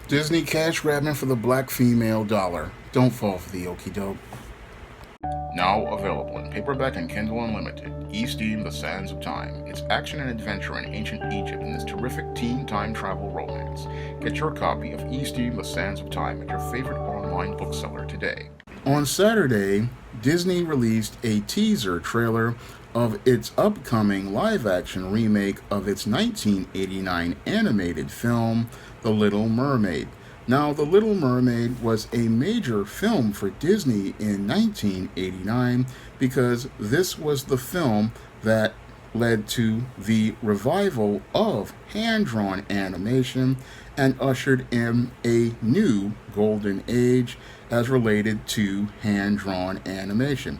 Disney cash grabbing for the black female dollar. Don't fall for the okie doke. Now available in paperback and Kindle Unlimited, E-Steam The Sands of Time. It's action and adventure in ancient Egypt in this terrific teen time travel romance. Get your copy of E-Steam The Sands of Time at your favorite online bookseller today. On Saturday, Disney released a teaser trailer of its upcoming live action remake of its 1989 animated film, The Little Mermaid. Now, The Little Mermaid was a major film for Disney in 1989 because this was the film that led to the revival of hand drawn animation and ushered in a new golden age as related to hand drawn animation.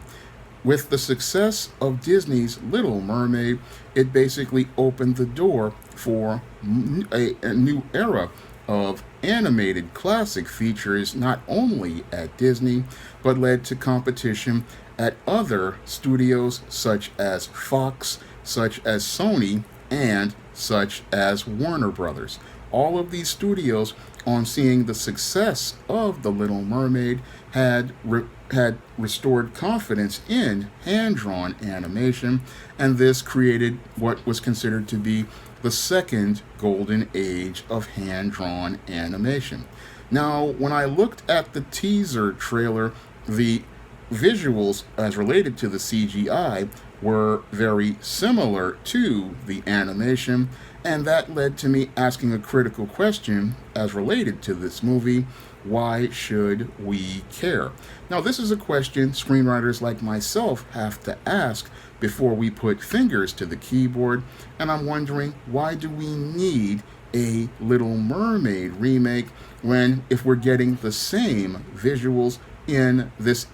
With the success of Disney's Little Mermaid, it basically opened the door for a new era of animated classic features not only at Disney, but led to competition at other studios such as Fox, such as Sony, and such as Warner Brothers. All of these studios, on seeing the success of The Little Mermaid, had restored confidence in hand drawn animation, and this created what was considered to be the second golden age of hand drawn animation. Now, when I looked at the teaser trailer, the visuals as related to the CGI were very similar to the animation, and that led to me asking a critical question as related to this movie: why should we care? Now, this is a question screenwriters like myself have to ask before we put fingers to the keyboard, and I'm wondering, why do we need a Little Mermaid remake when, if we're getting the same visuals in this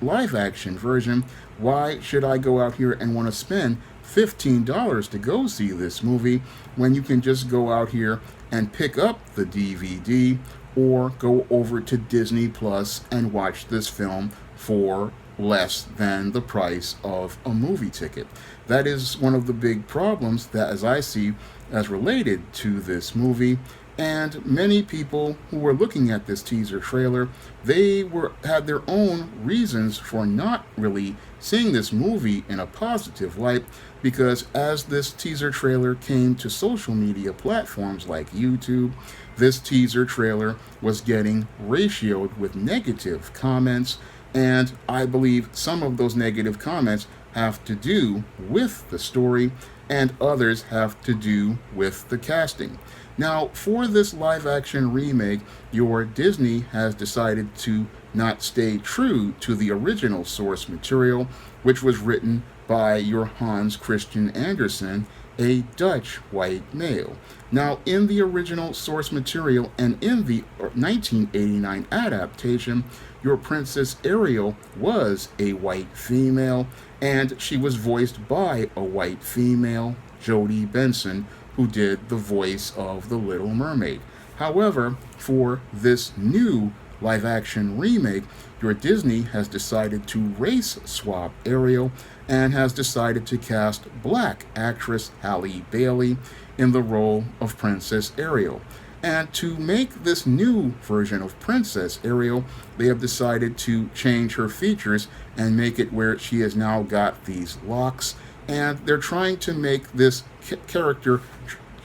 live action version, why should I go out here and want to spend $15 to go see this movie when you can just go out here and pick up the DVD or go over to Disney Plus and watch this film for less than the price of a movie ticket? That is one of the big problems that, as I see, as related to this movie. And many people who were looking at this teaser trailer, had their own reasons for not really seeing this movie in a positive light, because as this teaser trailer came to social media platforms like YouTube, this teaser trailer was getting ratioed with negative comments, and I believe some of those negative comments have to do with the story, and others have to do with the casting. Now, for this live action remake, your Disney has decided to not stay true to the original source material, which was written by your Hans Christian Andersen, a Dutch white male. Now, in the original source material and in the 1989 adaptation, your Princess Ariel was a white female, and she was voiced by a white female, Jodie Benson, who did the voice of The Little Mermaid. However, for this new live action remake, your Disney has decided to race swap Ariel and has decided to cast black actress Halle Bailey in the role of Princess Ariel. And to make this new version of Princess Ariel, they have decided to change her features and make it where she has now got these locks. And they're trying to make this character,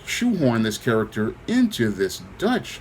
shoehorn this character into this Dutch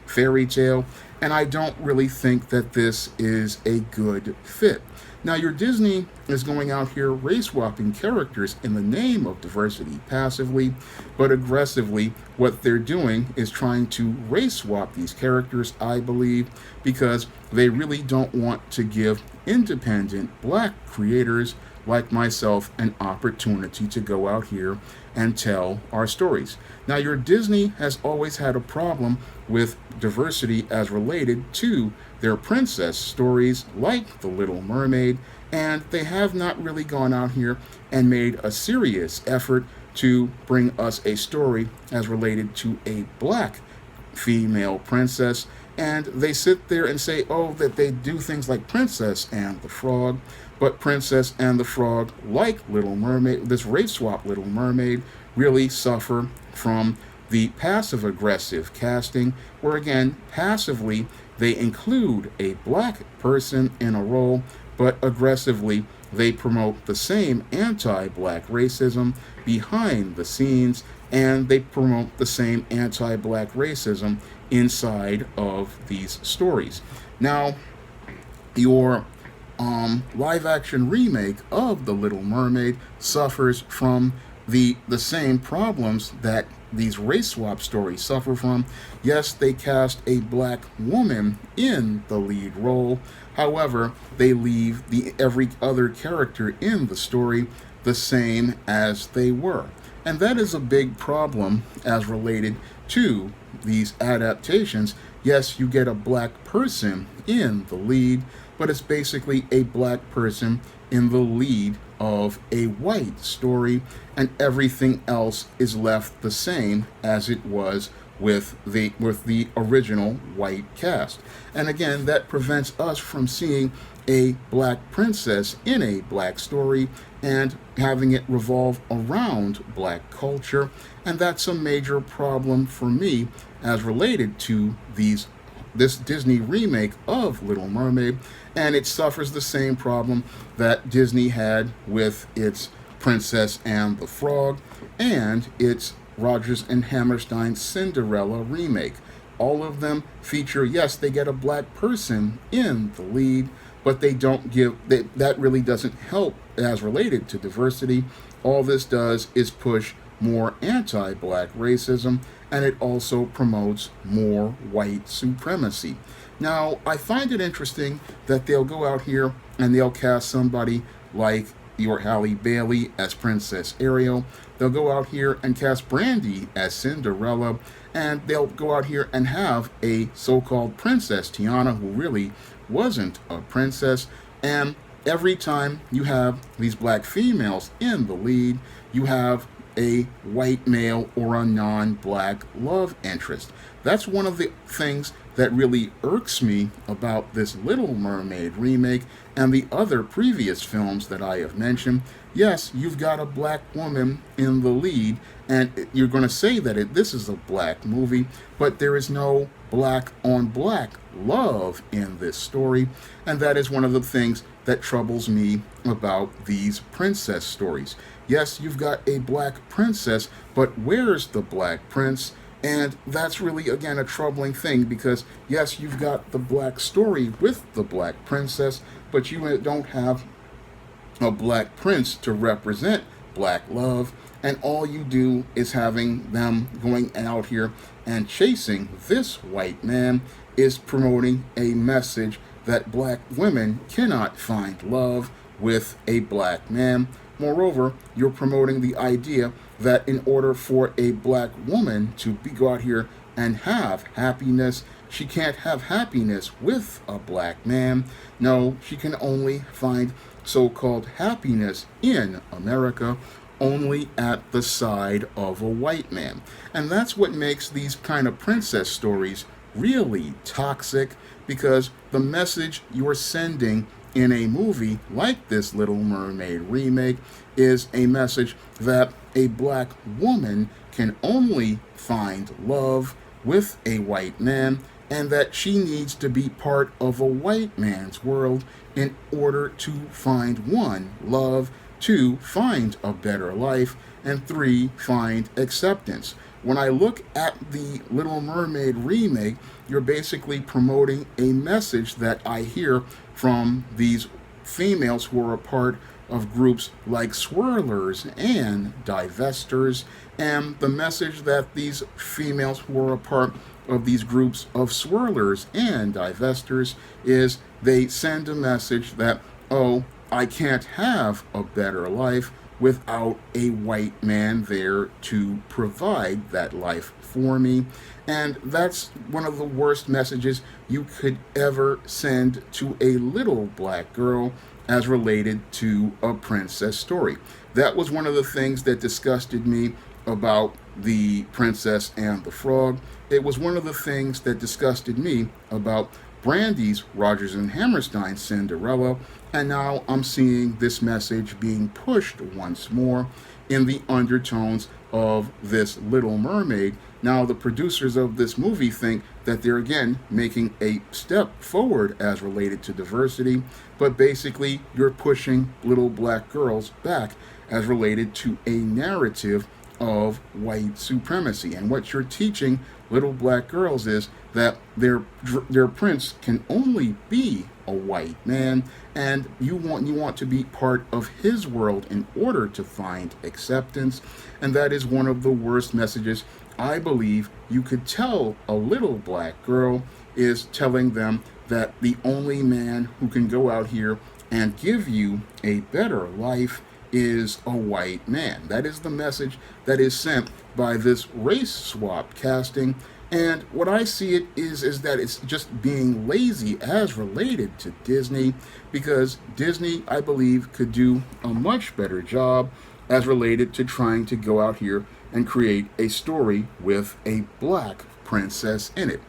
fairy tale. And I don't really think that this is a good fit. Now, your Disney is going out here race swapping characters in the name of diversity passively, but aggressively, what they're doing is trying to race swap these characters, I believe, because they really don't want to give independent black creators like myself an opportunity to go out here and tell our stories. Now, your Disney has always had a problem with diversity as related to their princess stories like The Little Mermaid, and they have not really gone out here and made a serious effort to bring us a story as related to a black female princess. And they sit there and say, oh, that they do things like Princess and the Frog, but Princess and the Frog, like Little Mermaid, this race swap Little Mermaid, really suffer from the passive aggressive casting, where again, passively, they include a black person in a role, but aggressively, they promote the same anti black racism behind the scenes, and they promote the same anti black racism inside of these stories. Now, your live action remake of The Little Mermaid suffers from the same problems that these race swap stories suffer from. Yes, they cast a black woman in the lead role. However, they leave every other character in the story the same as they were. And that is a big problem as related to these adaptations. Yes, you get a black person in the lead, but it's basically a black person in the lead of a white story, and everything else is left the same as it was with the original white cast. And again, that prevents us from seeing a black princess in a black story and having it revolve around black culture. And that's a major problem for me as related to this Disney remake of Little Mermaid, and it suffers the same problem that Disney had with its Princess and the Frog and its Rodgers and Hammerstein Cinderella remake. All of them feature, yes, they get a black person in the lead, but they don't give, that really doesn't help as related to diversity. All this does is push more anti-black racism, and it also promotes more white supremacy. Now, I find it interesting that they'll go out here and they'll cast somebody like your Halle Bailey as Princess Ariel. They'll go out here and cast Brandy as Cinderella, and they'll go out here and have a so-called Princess Tiana who really wasn't a princess. And every time you have these black females in the lead, you have a white male or a non-black love interest. That's one of the things that really irks me about this Little Mermaid remake and the other previous films that I have mentioned. Yes, you've got a black woman in the lead, and you're going to say that this is a black movie, but there is no black on black love in this story, and that is one of the things that troubles me about these princess stories. Yes, you've got a black princess, but where's the black prince? And that's really, again, a troubling thing because, yes, you've got the black story with the black princess, but you don't have a black prince to represent black love. And all you do is having them going out here and chasing this white man is promoting a message that black women cannot find love with a black man. Moreover, you're promoting the idea that in order for a black woman to go out here and have happiness, she can't have happiness with a black man. No, she can only find so-called happiness in America only at the side of a white man. And that's what makes these kind of princess stories really toxic, because the message you're sending in a movie like this Little Mermaid remake is a message that a black woman can only find love with a white man, and that she needs to be part of a white man's world in order to find, 1, love, 2, find a better life, and 3, find acceptance. When I look at the Little Mermaid remake, you're basically promoting a message that I hear from these females who are a part of groups like swirlers and divestors, and the message that these females who are a part of these groups of swirlers and divestors is they send a message that, oh, I can't have a better life without a white man there to provide that life for me. And that's one of the worst messages you could ever send to a little black girl as related to a princess story. That was one of the things that disgusted me about the Princess and the Frog. It was one of the things that disgusted me about Brandy's Rodgers and Hammerstein Cinderella, and now I'm seeing this message being pushed once more in the undertones of this Little Mermaid Now, the producers of this movie think that they're again making a step forward as related to diversity, but basically you're pushing little black girls back as related to a narrative of white supremacy. And what you're teaching little black girls is that their prince can only be a white man, and you want to be part of his world in order to find acceptance. And that is one of the worst messages I believe you could tell a little black girl, is telling them that the only man who can go out here and give you a better life is a white man. That is the message that is sent by this race swap casting. And what I see it is that it's just being lazy as related to Disney, because Disney, I believe, could do a much better job as related to trying to go out here and create a story with a black princess in it.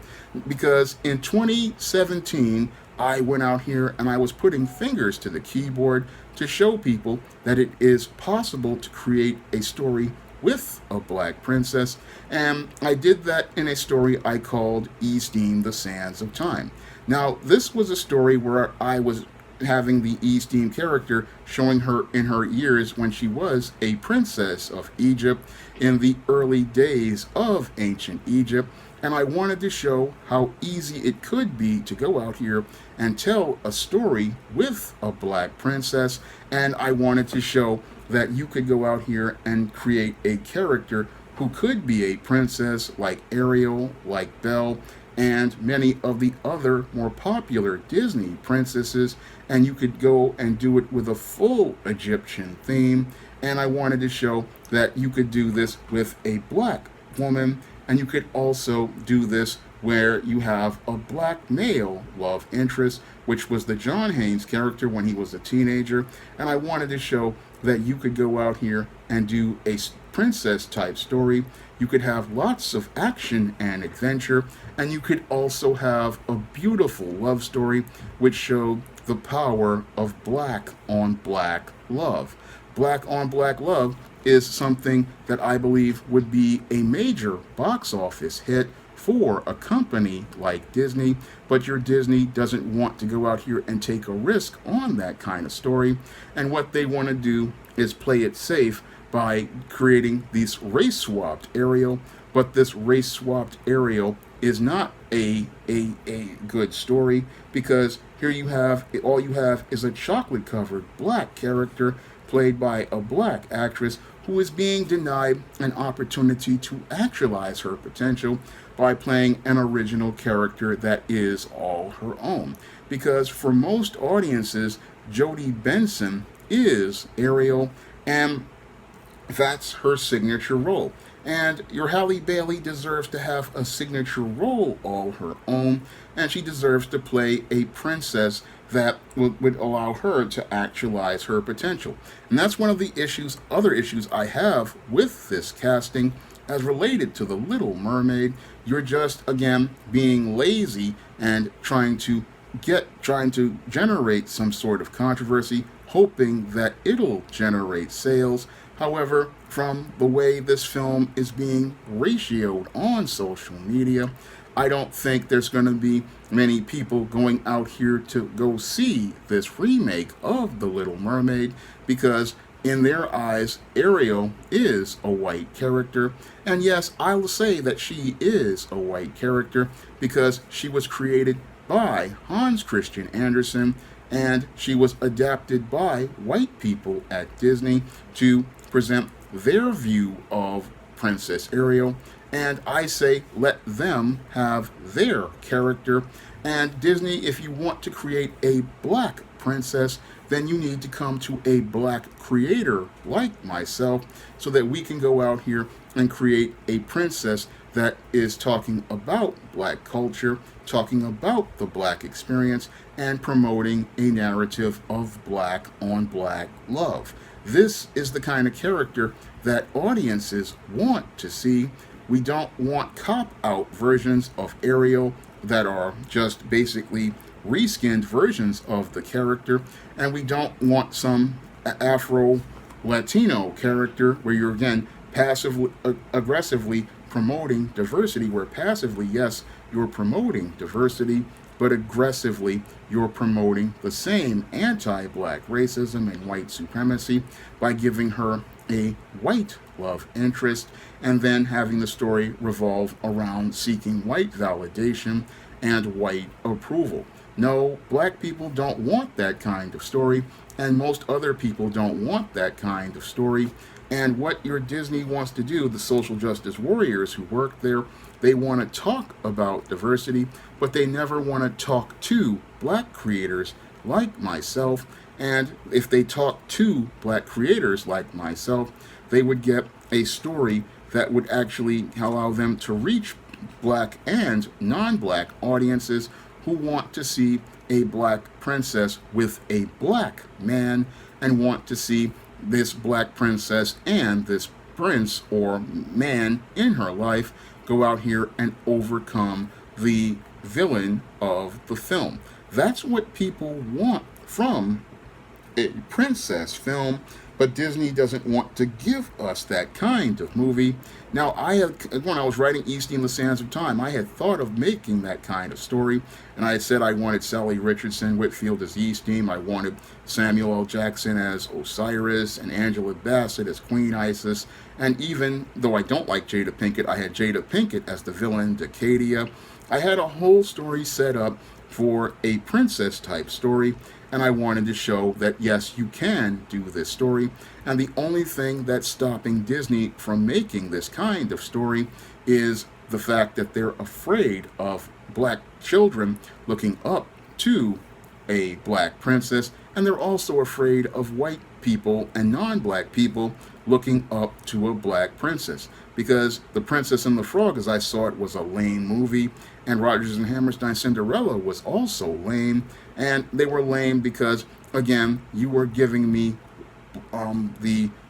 Because in 2017, I went out here and I was putting fingers to the keyboard to show people that it is possible to create a story with a black princess, and I did that in a story I called Eastine, the Sands of Time. Now, this was a story where I was having the Eastine character showing her in her years when she was a princess of Egypt in the early days of ancient Egypt. And I wanted to show how easy it could be to go out here and tell a story with a black princess. And I wanted to show that you could go out here and create a character who could be a princess like Ariel, like Belle, and many of the other more popular Disney princesses. And you could go and do it with a full Egyptian theme. And I wanted to show that you could do this with a black woman. And you could also do this where you have a black male love interest, which was the John Haynes character when he was a teenager. And I wanted to show that you could go out here and do a princess type story. You could have lots of action and adventure, and you could also have a beautiful love story which showed the power of black on black love. Black on black love is something that I believe would be a major box office hit for a company like Disney, but your Disney doesn't want to go out here and take a risk on that kind of story. And what they want to do is play it safe by creating this race swapped Ariel, but this race swapped Ariel is not a good story, because here you have, all you have is a chocolate covered black character played by a black actress who is being denied an opportunity to actualize her potential by playing an original character that is all her own. Because for most audiences, Jodie Benson is Ariel, and that's her signature role. And your Halle Bailey deserves to have a signature role all her own, and she deserves to play a princess that would allow her to actualize her potential. And that's one of the other issues I have with this casting as related to The Little Mermaid. You're just, again, being lazy and trying to generate some sort of controversy, hoping that it'll generate sales. However, from the way this film is being ratioed on social media, I don't think there's going to be many people going out here to go see this remake of The Little Mermaid, because in their eyes, Ariel is a white character. And yes, I will say that she is a white character because she was created by Hans Christian Andersen, and she was adapted by white people at Disney to present their view of Princess Ariel. And I say, let them have their character. And Disney, if you want to create a black princess, then you need to come to a black creator like myself so that we can go out here and create a princess that is talking about black culture, talking about the black experience, and promoting a narrative of black on black love. This is the kind of character that audiences want to see. We don't want cop-out versions of Ariel that are just basically reskinned versions of the character, and we don't want some Afro-Latino character where you're, again, aggressively promoting diversity, where passively, yes, you're promoting diversity, but aggressively, you're promoting the same anti-black racism and white supremacy by giving her a white love interest and then having the story revolve around seeking white validation and white approval. No, black people don't want that kind of story, and most other people don't want that kind of story. And what your Disney wants to do, the social justice warriors who work there, they want to talk about diversity, but they never want to talk to black creators like myself. And if they talk to black creators like myself, they would get a story that would actually allow them to reach black and non-black audiences who want to see a black princess with a black man and want to see this black princess and this prince or man in her life go out here and overcome the villain of the film. That's what people want from a princess film, but Disney doesn't want to give us that kind of movie. Now, when I was writing Easting the Sands of Time, I had thought of making that kind of story, and I had said I wanted Sally Richardson Whitfield as Eastine, I wanted Samuel L. Jackson as Osiris, and Angela Bassett as Queen Isis, and even though I don't like Jada Pinkett, I had Jada Pinkett as the villain Decadia. I had a whole story set up for a princess type story, and I wanted to show that yes, you can do this story, and the only thing that's stopping Disney from making this kind of story is the fact that they're afraid of black children looking up to a black princess, and they're also afraid of white people and non-black people looking up to a black princess, because The Princess and the Frog, as I saw it, was a lame movie, and Rodgers and Hammerstein's Cinderella was also lame, and they were lame because, again, you were giving me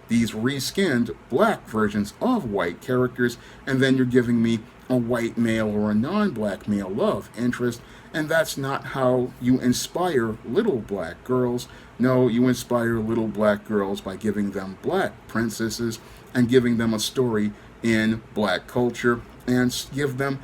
these reskinned black versions of white characters, and then you're giving me a white male or a non-black male love interest, and that's not how you inspire little black girls. No, you inspire little black girls by giving them black princesses and giving them a story in black culture and give them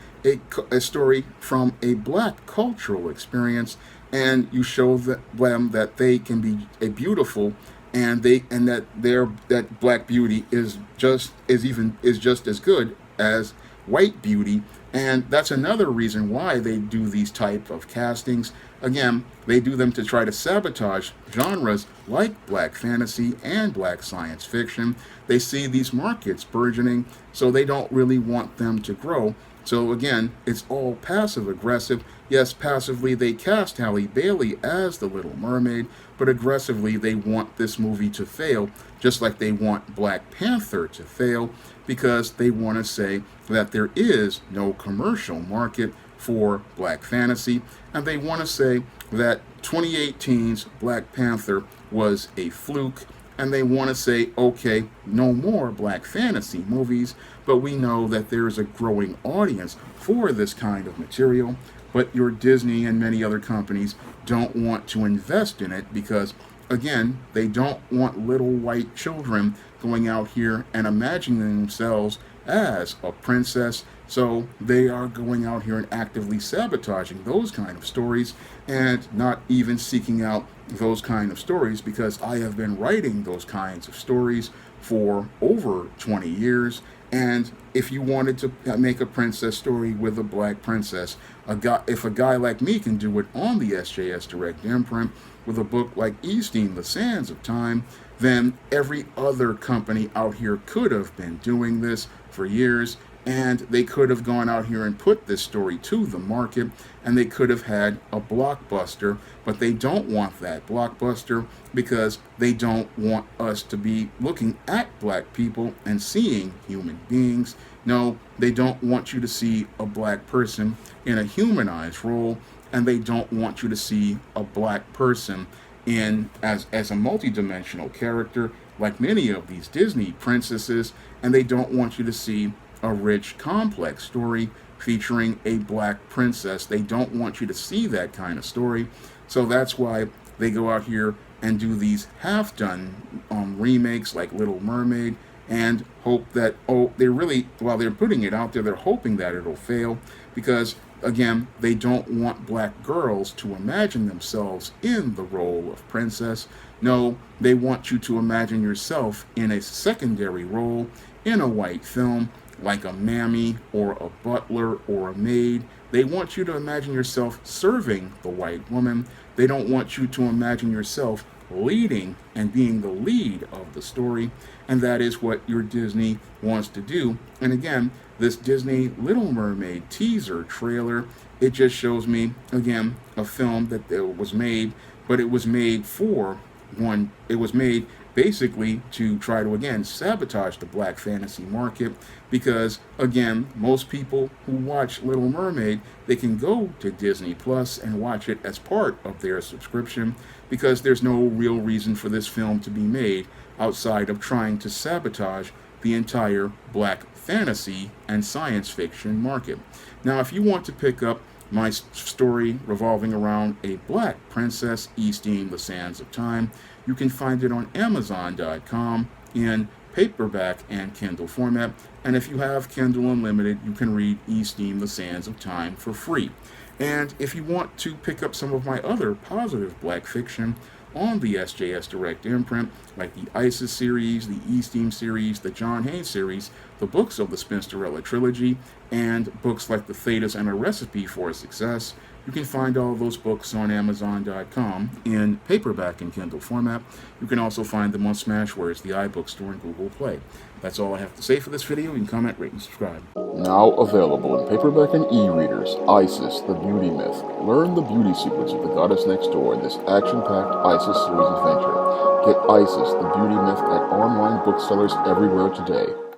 a story from a black cultural experience, and you show them that they can be a beautiful and that black beauty is just as good as white beauty. And that's another reason why they do these type of castings. Again, they do them to try to sabotage genres like black fantasy and black science fiction. They see these markets burgeoning, so they don't really want them to grow. So again, it's all passive aggressive. Yes, passively they cast Halle Bailey as the Little Mermaid, but aggressively they want this movie to fail, just like they want Black Panther to fail, because they want to say that there is no commercial market for black fantasy, and they want to say that 2018's Black Panther was a fluke, and they want to say, okay, no more black fantasy movies, but we know that there is a growing audience for this kind of material, but your Disney and many other companies don't want to invest in it because, again, they don't want little white children going out here and imagining themselves as a princess. So they are going out here and actively sabotaging those kind of stories and not even seeking out those kind of stories, because I have been writing those kinds of stories for over 20 years. And if you wanted to make a princess story with a black princess, if a guy like me can do it on the SJS Direct imprint with a book like Easting the Sands of Time, then every other company out here could have been doing this for years, and they could have gone out here and put this story to the market, and they could have had a blockbuster, but they don't want that blockbuster because they don't want us to be looking at black people and seeing human beings. No, they don't want you to see a black person in a humanized role, and they don't want you to see a black person in as a multidimensional character like many of these Disney princesses, and they don't want you to see a rich, complex story featuring a black princess. They don't want you to see that kind of story. So that's why they go out here and do these half-done remakes like Little Mermaid and hope that, oh, they're really, while they're putting it out there, they're hoping that it'll fail because, again, they don't want black girls to imagine themselves in the role of princess. No, they want you to imagine yourself in a secondary role in a white film, like a mammy or a butler or a maid. They want you to imagine yourself serving the white woman. They don't want you to imagine yourself leading and being the lead of the story. And that is what your Disney wants to do. And again, this Disney Little Mermaid teaser trailer, it just shows me, again, a film that was made, but it was made for one, it was made basically to try to, again, sabotage the black fantasy market because, again, most people who watch Little Mermaid, they can go to Disney Plus and watch it as part of their subscription because there's no real reason for this film to be made outside of trying to sabotage the entire black fantasy and science fiction market. Now, if you want to pick up my story revolving around a black princess, Easting the Sands of Time, you can find it on Amazon.com in paperback and Kindle format. And if you have Kindle Unlimited, you can read Easting the Sands of Time for free. And if you want to pick up some of my other positive black fiction on the SJS Direct imprint, like the ISIS series, the Easting series, the John Haynes series, the books of the Spinsterella trilogy, and books like The Thetis and A Recipe for Success, you can find all those books on Amazon.com in paperback and Kindle format. You can also find them on Smashwords, the iBook Store, and Google Play. That's all I have to say for this video. You can comment, rate, and subscribe. Now available in paperback and e-readers, Isis, the Beauty Myth. Learn the beauty secrets of the goddess next door in this action-packed Isis series adventure. Get Isis, the Beauty Myth at online booksellers everywhere today.